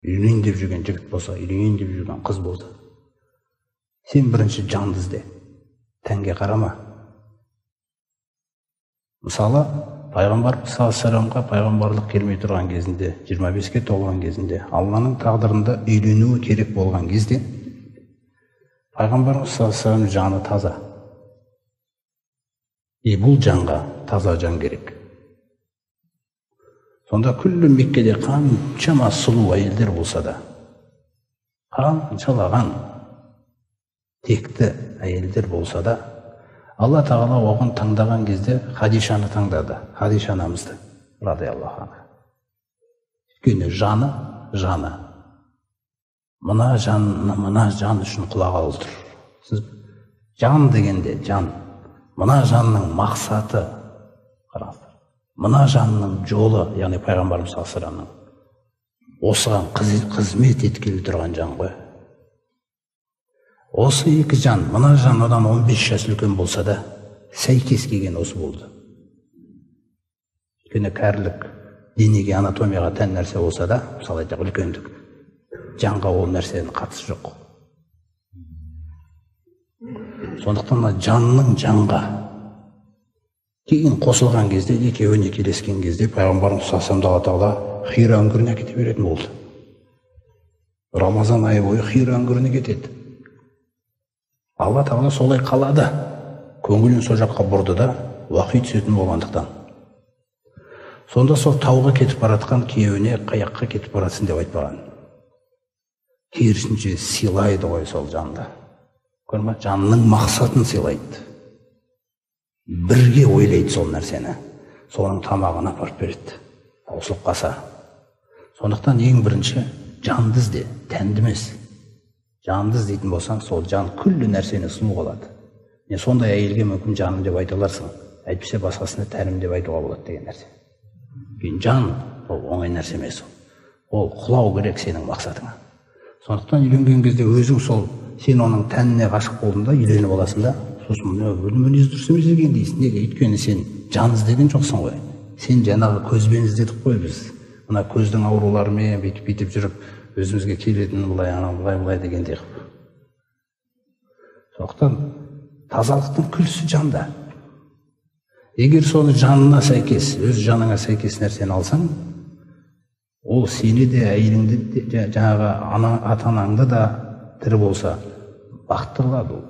үйленейін деп жүрген жігіт болса, үйленейін деп жүрген қыз болса, сен бірінші жанды ізде, тәнге қарама. Мысалы, пайғамбарымыз саллаллаху пайғамбарлық келмей тұрған кезінде, 25-ке толған кезінде, Алланың тағдырында үйленуі керек болған кезде, пайғамбарымыз саллаллаху жаны таза. Бұл жанға таза жан керек. Сонда күллі Меккеде қаншама сұлу әйелдер болса да, қаншалаған текті әйелдер болса да, Алла Тағала оған таңдаған кезде Хадишаны таңдады, Хадиша анамызды, радиаллаху анха. Өйткені жаны. Мына жан үшін құлақ алып тұр. Сіз жан дегенде жан, мына жанның мақсаты, қараңыздар. Мына жанның жолы, яғни пайғамбарымыз саллаллаху осыған қызмет еткелі тұрған жан ғой. Осы екі жан, мына жан одан 15 жас үлкен болса да, сәйкес келген осы болды. Өйткені кәрілік, денеге, анатомияға тән нәрсе болса да, мысалы айтақ үлкендік, жанға ол нәрсенің қатысы жоқ. Сондықтан жанның жанға кейін қосылған кезде, екеуіне келескен кезде, пайғамбарымыз саллаллаху тағала Хира үңгіріне кете беретін болды. Рамазан айы бойы Хира үңгіріне кетеді. Алла Тағала солай қалады. Көңілін сол жаққа бұрды да, уақи түсетін болғандықтан. Сонда сол тауға кетіп баратқан күйеуіне қаяққа кетіп барасың деп айтпаған. Керісінше сыйлайды ғой сол жанды. Көрме, жанның мақсатын сыйлайды. Бірге ойлайды сол нәрсені. Соның тамағына апарып береді. Таусылып қалса. Сондықтан ең бірінші жанды ізде, тәнді емес. Жанды іздейтін болсаң, сол жан күллі нәрсені сұлу қалады. Сондай әйелге мүмкін жаным деп айта аларсың, әйтпесе басқасына тәнім деп айтуға болады деген нәрсе. Жан ол оңай нәрсе емес. Ол құлау керек сенің мақсатыңа. Сондықтан үйленген кезде өзің сол сен оның тәніне ғашық болдың да, үйленіп аласың да, сосын мінез дұрыс емес екен дейсің. Неге? Өйткені сен жан іздеген жоқсың ғой. Сен жаңағы көзбен іздедік қой біз. Мына көздің ауруларымен бүйтіп жүріп, өзімізге келетін былай дегендей қып. Сондықтан тазалықтың күлсі жанда. Егер соны жанына сәйкес, өз жаныңа сәйкес нәрсені алсаң, ол сені де, әйеліңді де, жаңағы ата-анаңды да тірі болса бақытты қылады ол.